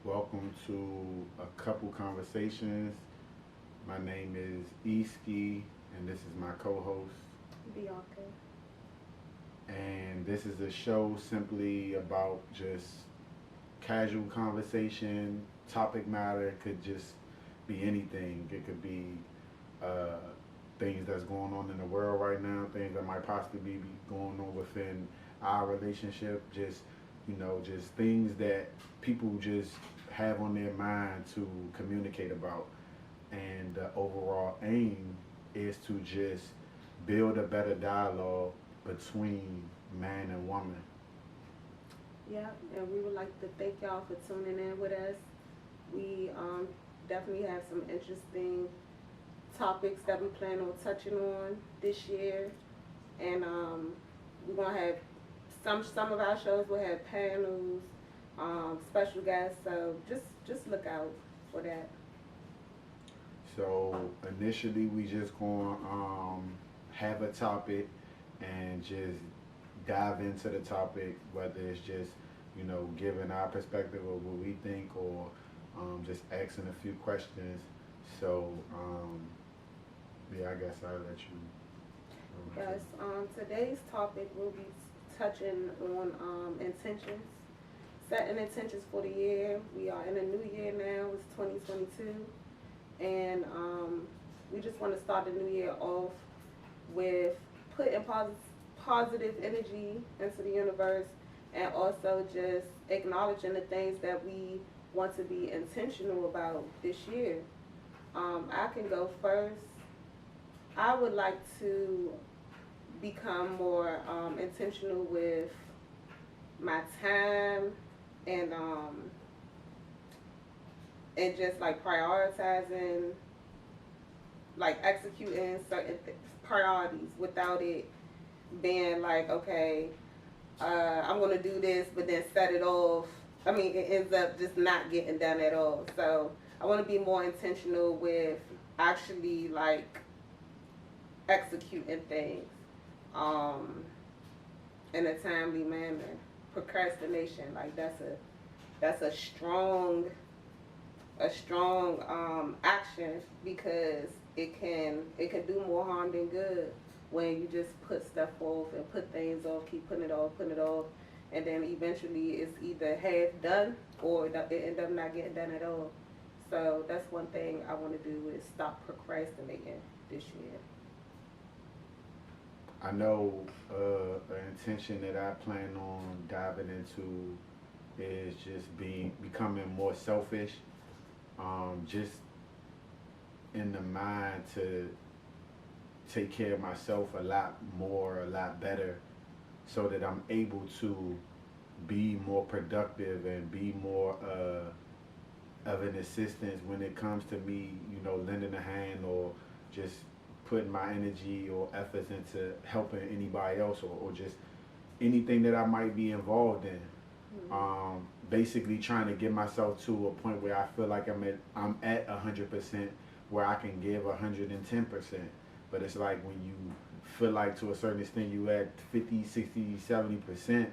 Welcome to a couple conversations. My name is Eski, and this is my co-host. Bianca. And this is a show simply about just casual conversation, topic matter. It could just be anything. It could be uh, things that's going on in the world right now, things that might possibly be going on within our relationship. Just things that people just have on their mind to communicate about. And the overall aim is to just build a better dialogue between man and woman. Yeah, and we would like to thank y'all for tuning in with us. We definitely have some interesting topics that we plan on touching on this year, and we're gonna have some of our shows will have panels, special guests. So just look out for that. So initially, we just going to have a topic and just dive into the topic, whether it's just giving our perspective of what we think or just asking a few questions. So yeah, I guess I'll let you. Yes, today's topic will be touching on intentions, setting intentions for the year. We are in a new year now. It's 2022, and we just want to start the new year off with putting positive energy into the universe, and also just acknowledging the things that we want to be intentional about this year. I can go first. I would like to become more intentional with my time, and and just like prioritizing, like executing certain priorities without it being like, okay, I'm gonna do this, but then set it off. I mean, it ends up just not getting done at all. So I want to be more intentional with actually like executing things um, in a timely manner. Procrastination, like that's a strong action, because it can do more harm than good when you just put stuff off and put things off, keep putting it off, and then eventually it's either half done or it end up not getting done at all. So that's one thing I want to do, is stop procrastinating this year. I know an intention that I plan on diving into is just becoming more selfish. Just in the mind to take care of myself a lot more, a lot better, so that I'm able to be more productive and be more of an assistance when it comes to me, lending a hand or just putting my energy or efforts into helping anybody else or just anything that I might be involved in. Mm-hmm. Basically trying to get myself to a point where I feel like I'm at 100% where I can give 110%. But it's like when you feel like to a certain extent you at 50, 60, 70%,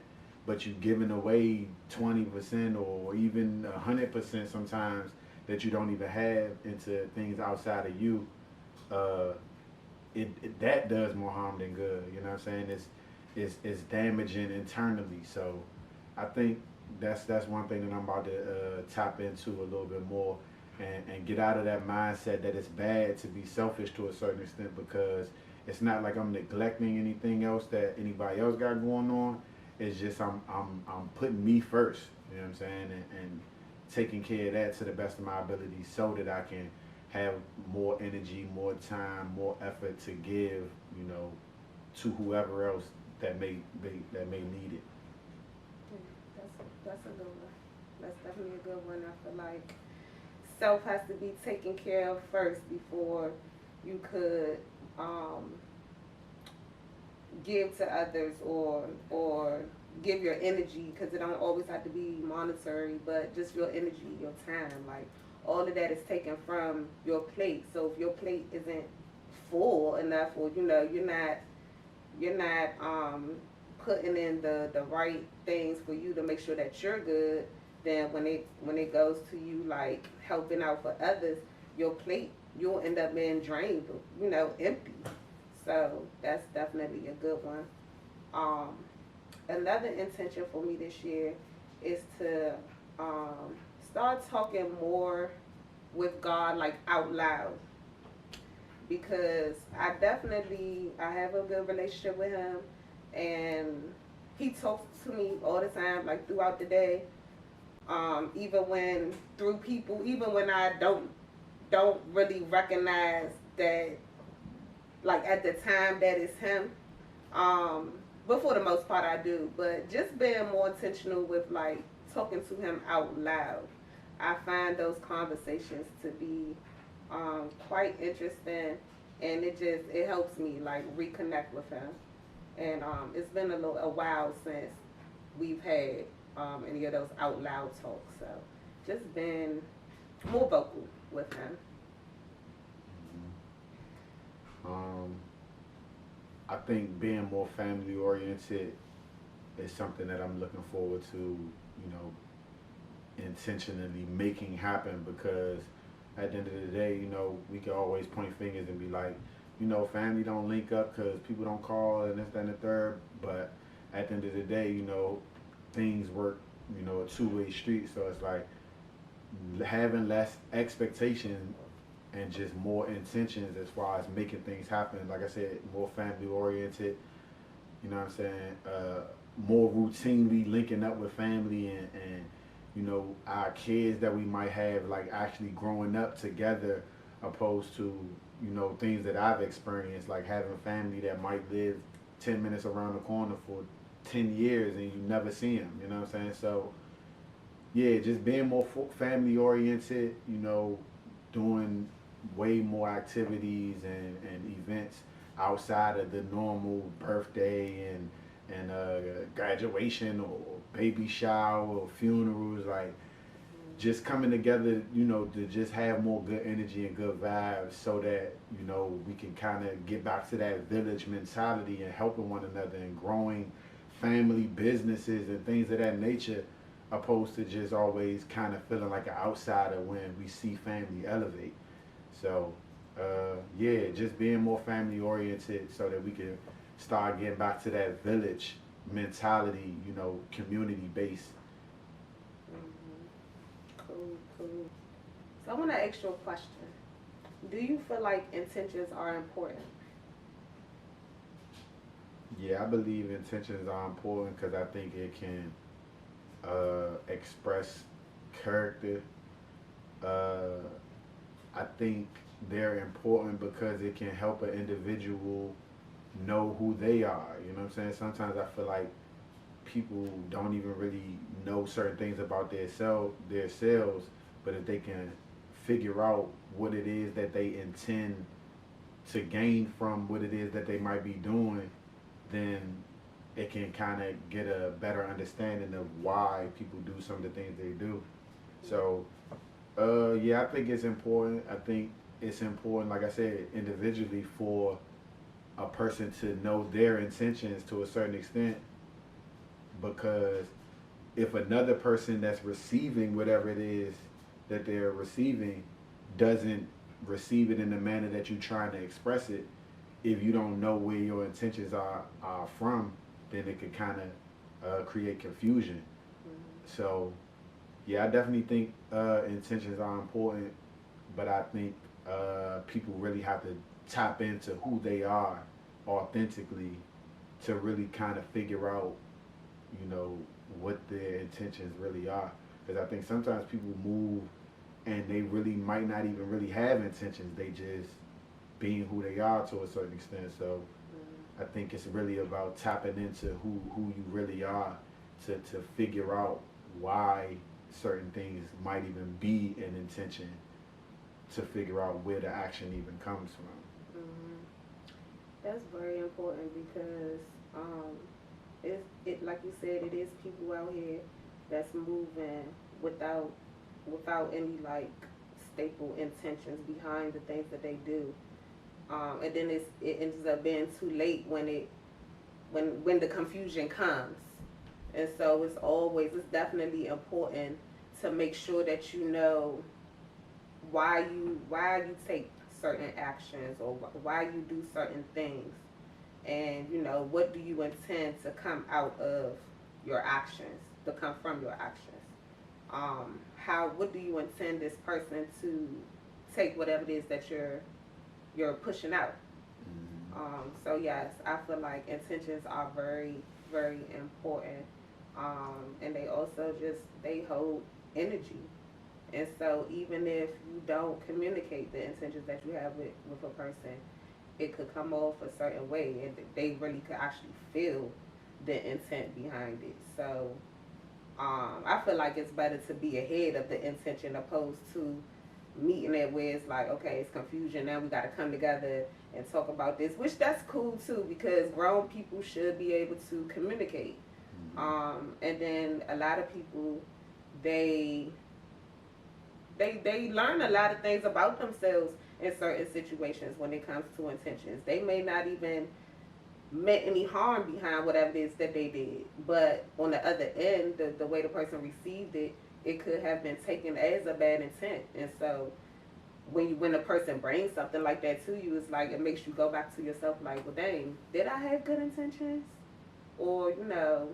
but you giving away 20% or even 100% sometimes that you don't even have into things outside of you. Uh, that does more harm than good. You know what I'm saying? It's damaging internally. So I think that's one thing that I'm about to tap into a little bit more, and get out of that mindset that it's bad to be selfish to a certain extent, because it's not like I'm neglecting anything else that anybody else got going on. It's just I'm putting me first. You know what I'm saying? And taking care of that to the best of my ability so that I can have more energy, more time, more effort to give, to whoever else that may need it. That's a good one. That's definitely a good one. I feel like self has to be taken care of first before you could um, give to others, or give your energy, because it don't always have to be monetary, but just your energy, your time, like all of that is taken from your plate. So if your plate isn't full enough, or you're not putting in the right things for you to make sure that you're good, then when it goes to you like helping out for others, your plate you'll end up being drained, empty. So that's definitely a good one. Um, Another intention for me this year is to um, start talking more with God like out loud, because I have a good relationship with him, and he talks to me all the time like throughout the day, even when through people, even when I don't really recognize that like at the time that it's him. Um, but for the most part, I do. But just being more intentional with like talking to him out loud, I find those conversations to be quite interesting, and it helps me like reconnect with him. And it's been a while since we've had any of those out loud talks. So just been more vocal with him. Um, I think being more family oriented is something that I'm looking forward to, intentionally making happen, because at the end of the day, we can always point fingers and be like, family don't link up because people don't call and this, that, and the third. But at the end of the day, things work, a two-way street. So it's like having less expectation and just more intentions as far as making things happen. Like I said, more family oriented, you know what I'm saying? More routinely linking up with family, and our kids that we might have like actually growing up together, opposed to, things that I've experienced, like having family that might live 10 minutes around the corner for 10 years and you never see them, you know what I'm saying? So, yeah, just being more family oriented, doing way more activities and events outside of the normal birthday and graduation or baby shower or funerals, like just coming together, to just have more good energy and good vibes, so that we can kind of get back to that village mentality and helping one another and growing family businesses and things of that nature, opposed to just always kind of feeling like an outsider when we see family elevate. So, yeah, just being more family oriented so that we can start getting back to that village mentality, community based. Cool, cool. So I want to ask you a question. Do you feel like intentions are important? Yeah, I believe intentions are important because I think it can express character. Uh, I think they're important because it can help an individual know who they are. You know what I'm saying? Sometimes I feel like people don't even really know certain things about themselves, but if they can figure out what it is that they intend to gain from what it is that they might be doing, then it can kind of get a better understanding of why people do some of the things they do. So, yeah, I think it's important. I think it's important, like I said, individually for a person to know their intentions to a certain extent, because if another person that's receiving whatever it is that they're receiving doesn't receive it in the manner that you're trying to express it, if you don't know where your intentions are from, then it could kind of create confusion. So, yeah, I definitely think intentions are important, but I think people really have to tap into who they are authentically to really kind of figure out, what their intentions really are. Because I think sometimes people move and they really might not even really have intentions. They just being who they are to a certain extent. So I think it's really about tapping into who you really are to figure out why certain things might even be an intention, to figure out where the action even comes from. That's very important because it like you said, it is people out here that's moving without any like staple intentions behind the things that they do, and then it ends up being too late when the confusion comes. And so it's definitely important to make sure that you know why you take certain actions or why you do certain things, and you know what do you intend to come out of your actions, to come from your actions. How what do you intend this person to take whatever it is that you're pushing out. So yes, I feel like intentions are very, very important. And they also just they hold energy. And so even if you don't communicate the intentions that you have with a person, it could come off a certain way, and they really could actually feel the intent behind it. So I feel like it's better to be ahead of the intention opposed to meeting it where it's like, okay, it's confusion. Now we got to come together and talk about this, which that's cool too because grown people should be able to communicate. And then a lot of people, they they learn a lot of things about themselves in certain situations when it comes to intentions. They may not even meant any harm behind whatever it is that they did. But on the other end, the way the person received it, it could have been taken as a bad intent. And so when a person brings something like that to you, it's like it makes you go back to yourself like, well, dang, did I have good intentions? Or, you know,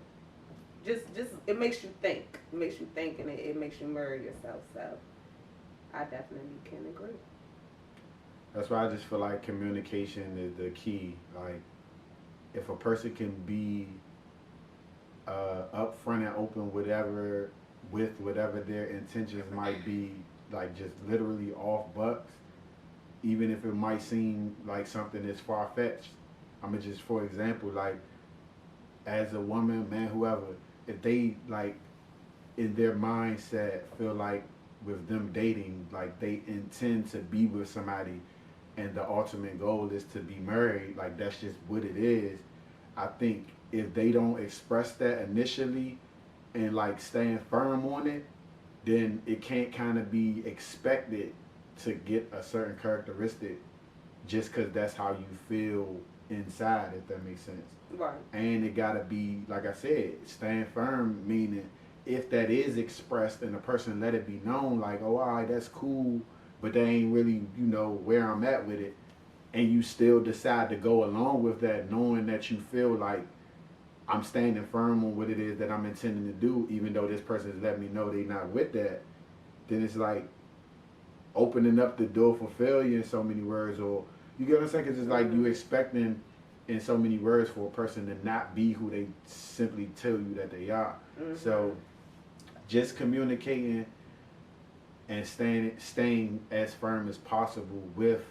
just it makes you think. It makes you think, and it makes you mirror yourself. So I definitely can agree. That's why I just feel like communication is the key. Like, if a person can be upfront and open with whatever their intentions might be, like just literally off bucks, even if it might seem like something is far fetched. I mean, just for example, like as a woman, man, whoever, if they like in their mindset feel like with them dating, like they intend to be with somebody and the ultimate goal is to be married, like that's just what it is. I think if they don't express that initially and like staying firm on it, then it can't kind of be expected to get a certain characteristic just because that's how you feel inside, if that makes sense. Right. And it gotta be, like I said, stand firm, meaning if that is expressed and the person let it be known, like, oh, all right, that's cool, but they ain't really, you know, where I'm at with it, and you still decide to go along with that, knowing that you feel like I'm standing firm on what it is that I'm intending to do, even though this person has let me know they not with that, then it's like opening up the door for failure in so many words, or you get what I'm saying? Because it's like you expecting in so many words for a person to not be who they simply tell you that they are. So just communicating and staying as firm as possible with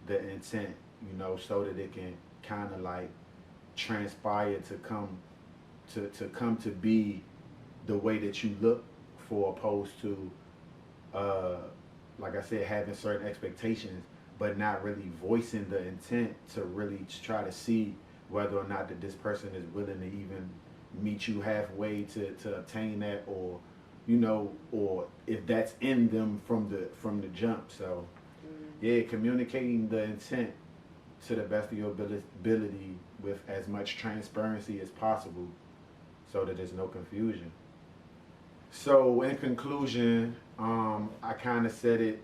the intent, you know, so that it can kind of like transpire to come to be the way that you look for, opposed to uh like I said, having certain expectations but not really voicing the intent to really try to see whether or not that this person is willing to even meet you halfway to obtain that, or you know, or if that's in them from the jump. So yeah, communicating the intent to the best of your ability with as much transparency as possible so that there's no confusion. So in conclusion, I kind of said it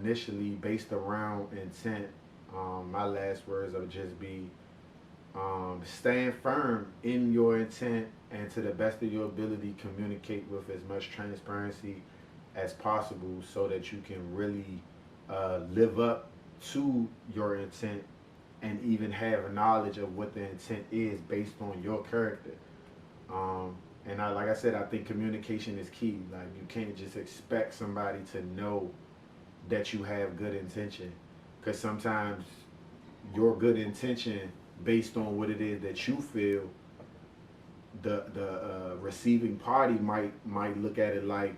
initially based around intent. My last words will just be staying firm in your intent and to the best of your ability communicate with as much transparency as possible so that you can really live up to your intent and even have knowledge of what the intent is based on your character. And like I said, I think communication is key. Like you can't just expect somebody to know that you have good intention, because sometimes your good intention based on what it is that you feel, the receiving party might look at it like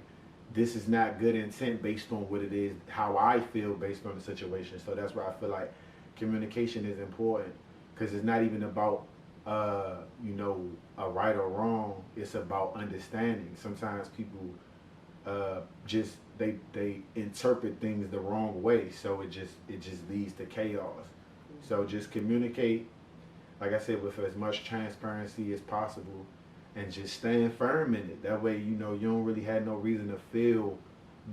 this is not good intent based on what it is, how I feel based on the situation. So that's why I feel like communication is important, because it's not even about you know, a right or wrong. It's about understanding. Sometimes people just they interpret things the wrong way, so it just leads to chaos. So just communicate, like I said, with as much transparency as possible, and just stand firm in it. That way, you know, you don't really have no reason to feel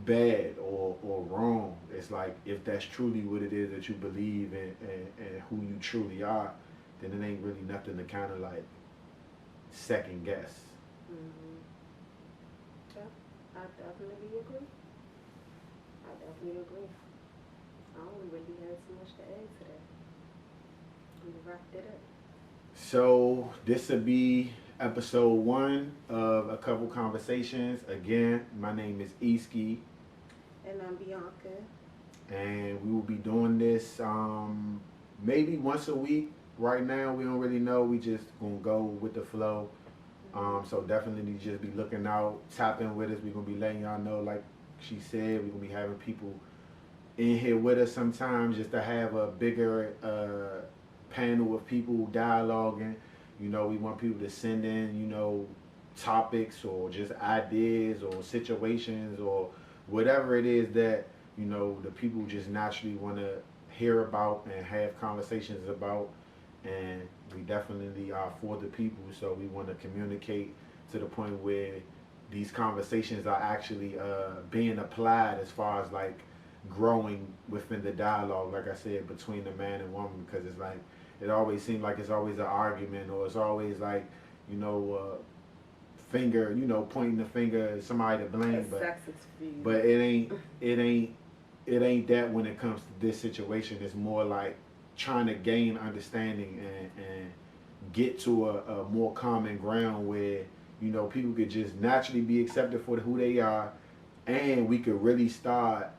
bad or wrong. It's like if that's truly what it is that you believe in and who you truly are, then it ain't really nothing to kind of like second guess. Mm-hmm. Yeah, I definitely agree. I definitely agree. I don't really have too much to add to that. We wrapped it up. So this will be episode 1 of a couple conversations. Again, my name is Eski, And I'm Bianca. and we will be doing this maybe once a week. Right now, we don't really know. We just gonna go with the flow. So definitely just be looking out, tap in with us. We're gonna be letting y'all know, like she said, we're gonna be having people in here with us sometimes just to have a bigger panel of people dialoguing. You know, we want people to send in, you know, topics or just ideas or situations or whatever it is that, you know, the people just naturally want to hear about and have conversations about. And we definitely are for the people, so we want to communicate to the point where these conversations are actually being applied as far as like growing within the dialogue, like I said, between the man and woman, because it's like it always seems like it's always an argument, or it's always like, you know, finger, you know, pointing the finger at somebody to blame, but it ain't it ain't that when it comes to this situation. It's more like trying to gain understanding and get to a more common ground where, you know, people could just naturally be accepted for who they are, and we could really start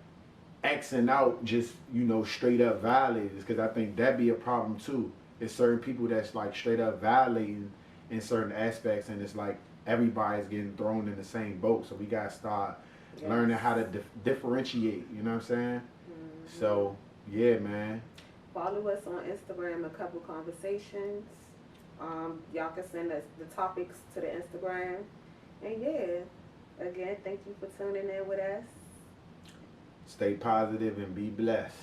Xing out just, you know, straight up violators, because I think that'd be a problem too. There's certain people that's like straight up violating in certain aspects, and it's like everybody's getting thrown in the same boat. So we gotta start learning how to differentiate. You know what I'm saying? Mm-hmm. So yeah, man. Follow us on Instagram, A Couple Conversations. Y'all can send us the topics to the Instagram. And yeah, again, thank you for tuning in with us. Stay positive and be blessed.